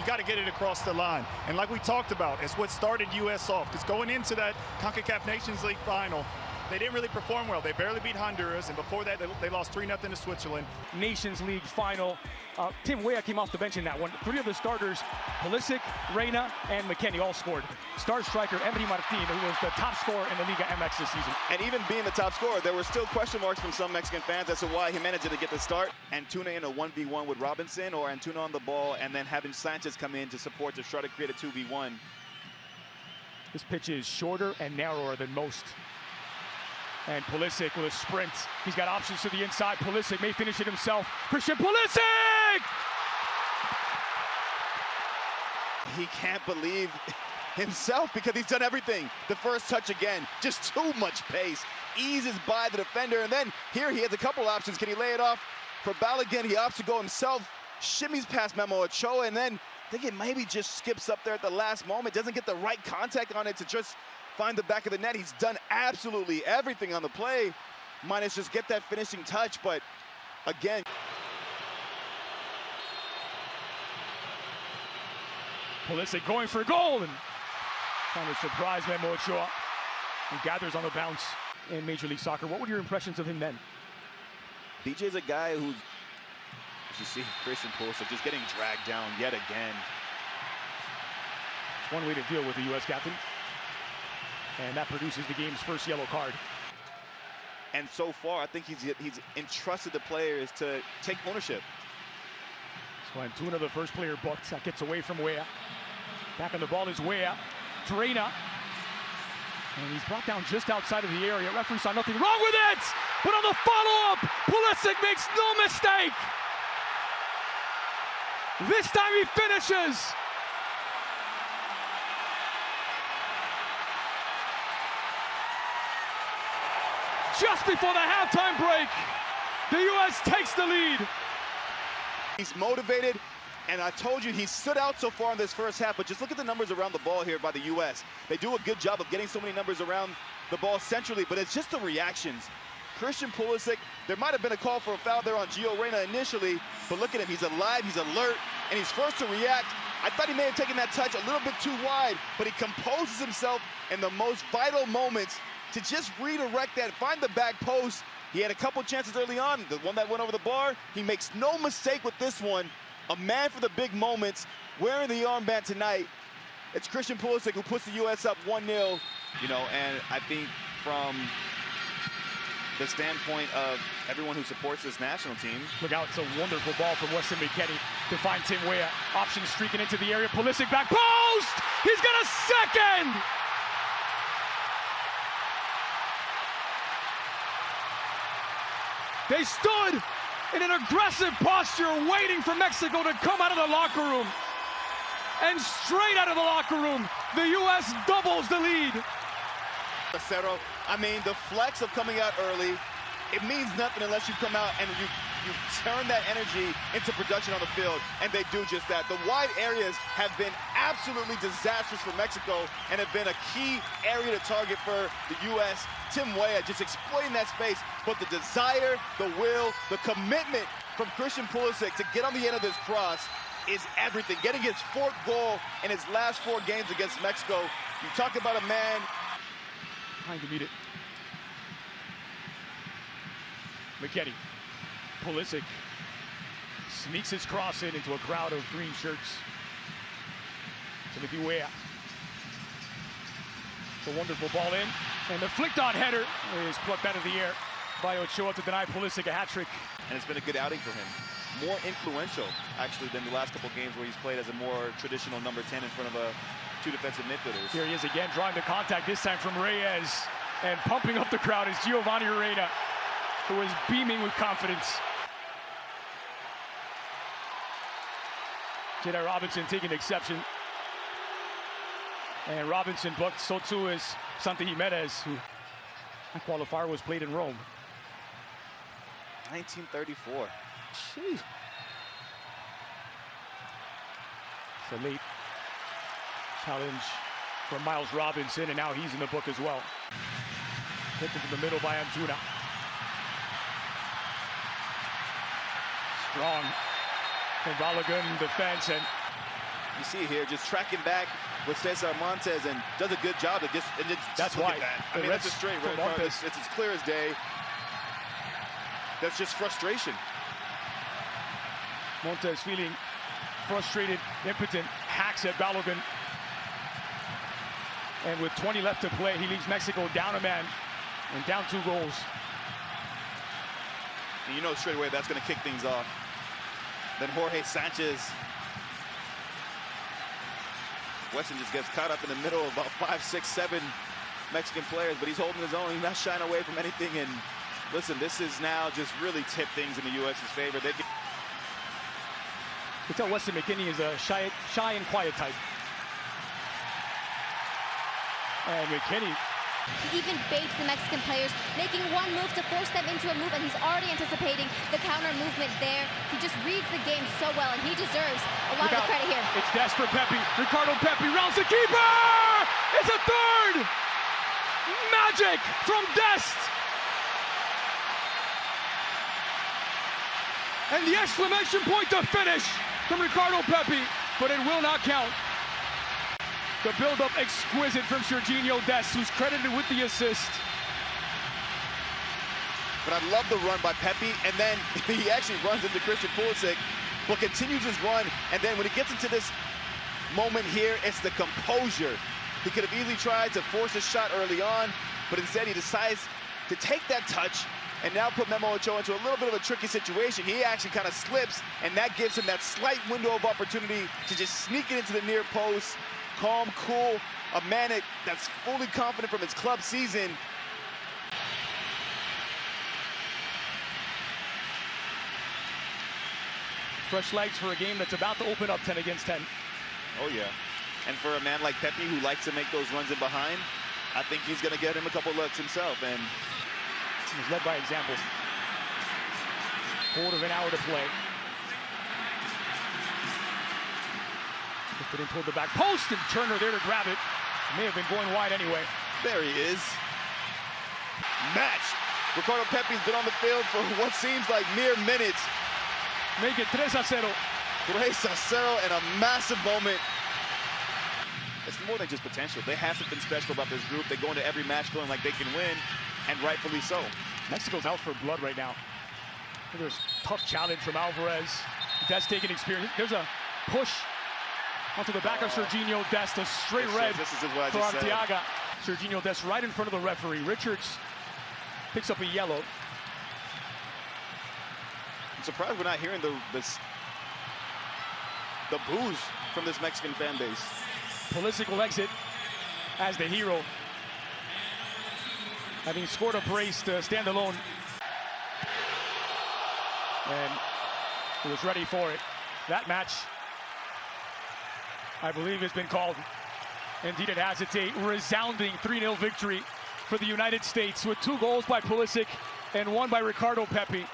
You got to get it across the line. And like we talked about, it's what started U.S. off. Because going into that CONCACAF Nations League final, they didn't really perform well. They barely beat Honduras, and before that, they lost 3-0 to Switzerland. Nations League final. Tim Weah came off the bench in that one. 3 of the starters, Pulisic, Reyna, and McKennie all scored. Star striker Emery Martin, who was the top scorer in the Liga MX this season. And even being the top scorer, there were still question marks from some Mexican fans as to why he managed to get the start. Antuna in a 1v1 with Robinson, or Antuna on the ball, and then having Sanchez come in to support to try to create a 2v1. This pitch is shorter and narrower than most. And Pulisic with a sprint. He's got options to the inside. Pulisic may finish it himself. Christian Pulisic! He can't believe himself because he's done everything. The first touch again, just too much pace. Eases by the defender, and then here he has a couple options. Can he lay it off for Balogun? He opts to go himself, shimmies past Memo Ochoa, and then I think it maybe just skips up there at the last moment. Doesn't get the right contact on it to just find the back of the net. He's done absolutely everything on the play, minus just get that finishing touch, but again. Pulisic going for a goal and trying to surprise Memo Ochoa, who gathers on the bounce in Major League Soccer. What were your impressions of him then? BJ's a guy who's, as you see, Christian Pulisic just getting dragged down yet again. It's one way to deal with the U.S. captain. And that produces the game's first yellow card. And so far, I think he's entrusted the players to take ownership. So Antuna, the first player booked, that gets away from Weah. Back on the ball is Weah. Reyna. And he's brought down just outside of the area. Referee saw nothing wrong with it! But on the follow-up, Pulisic makes no mistake! This time he finishes! Just before the halftime break, the U.S. takes the lead. He's motivated, and I told you he stood out so far in this first half, but just look at the numbers around the ball here by the U.S. They do a good job of getting so many numbers around the ball centrally, but it's just the reactions. Christian Pulisic, there might have been a call for a foul there on Gio Reyna initially, but look at him, he's alive, he's alert, and he's first to react. I thought he may have taken that touch a little bit too wide, but he composes himself in the most vital moments to just redirect that, find the back post. He had a couple chances early on, the one that went over the bar. He makes no mistake with this one. A man for the big moments, wearing the armband tonight. It's Christian Pulisic who puts the U.S. up 1-0. You know, and I think from the standpoint of everyone who supports this national team. Look out, it's a wonderful ball from Weston McKennie to find Tim Weah. Option streaking into the area. Pulisic back post! He's got a second! They stood in an aggressive posture waiting for Mexico to come out of the locker room. And straight out of the locker room, the U.S. doubles the lead. Acero, I mean, the flex of coming out early, it means nothing unless you come out and you turn that energy into production on the field, and they do just that. The wide areas have been absolutely disastrous for Mexico and have been a key area to target for the U.S. Tim Weah just exploiting that space, but the desire, the will, the commitment from Christian Pulisic to get on the end of this cross is everything. Getting his 4th goal in his last 4 games against Mexico. You talk about a man trying to beat it. McKennie. Pulisic sneaks his cross into a crowd of green shirts. Timothy Weah. It's a wonderful ball in. And the flicked-on header is plucked out of the air by Ochoa to deny Pulisic a hat-trick. And it's been a good outing for him. More influential, actually, than the last couple games where he's played as a more traditional number 10 in front of 2 defensive midfielders. Here he is again, drawing the contact, this time from Reyes. And pumping up the crowd is Giovanni Reyna, who is beaming with confidence. Jedi Robinson taking exception. And Robinson booked, so too is Santi Jimenez, who that qualifier was played in Rome. 1934. Jeez. It's a late challenge from Miles Robinson, and now he's in the book as well. Hit into the middle by Antuna. Strong from Balogun in defense, and you see here, just tracking back with Cesar Montes and does a good job. That's look why. at that. I mean, that's a straight red card. It's as clear as day. That's just frustration. Montes feeling frustrated, impotent, hacks at Balogun. And with 20 left to play, he leaves Mexico down a man and down 2 goals. And you know straight away that's going to kick things off. Then Jorge Sanchez. Weston just gets caught up in the middle of about 5, 6, 7 Mexican players, but he's holding his own. He's not shying away from anything. And listen, this is now just really tipped things in the U.S.'s favor. You can tell Weston McKennie is a shy and quiet type. And McKennie. He even baits the Mexican players, making one move to force them into a move, and he's already anticipating the counter movement there. He just reads the game so well, and he deserves a lot of the credit here. It's Dest for Pepi. Ricardo Pepi rounds the keeper! It's a third! Magic from Dest! And the exclamation point to finish from Ricardo Pepi, but it will not count. The build-up exquisite from Sergiño Dest, who's credited with the assist. But I love the run by Pepi, and then he actually runs into Christian Pulisic, but continues his run, and then when he gets into this moment here, it's the composure. He could have easily tried to force a shot early on, but instead he decides to take that touch and now put Memo Ochoa into a little bit of a tricky situation. He actually kind of slips, and that gives him that slight window of opportunity to just sneak it into the near post. Calm, cool, a man that's fully confident from his club season. Fresh legs for a game that's about to open up 10 against 10. Oh, yeah. And for a man like Pepi, who likes to make those runs in behind, I think he's going to get him a couple looks himself. And he's led by example. Quarter of an hour to play. Lifted in toward the back post, and Turner there to grab it. May have been going wide anyway. There he is. Match. Ricardo Pepi's been on the field for what seems like mere minutes. Make it 3-0. 3-0 and a massive moment. It's more than just potential. They have something special about this group. They go into every match feeling like they can win, and rightfully so. Mexico's out for blood right now. There's a tough challenge from Alvarez. Dest taking experience. There's a push onto the back of Sergiño Dest, a straight red for Arteaga. Sergiño Dest right in front of the referee. Richards picks up a yellow. I'm surprised we're not hearing the boos from this Mexican fan base. Pulisic will exit as the hero, having scored a brace to stand alone. And he was ready for it. That match, I believe, has been called. Indeed it has. It's a resounding 3-0 victory for the United States, with 2 goals by Pulisic and 1 by Ricardo Pepi.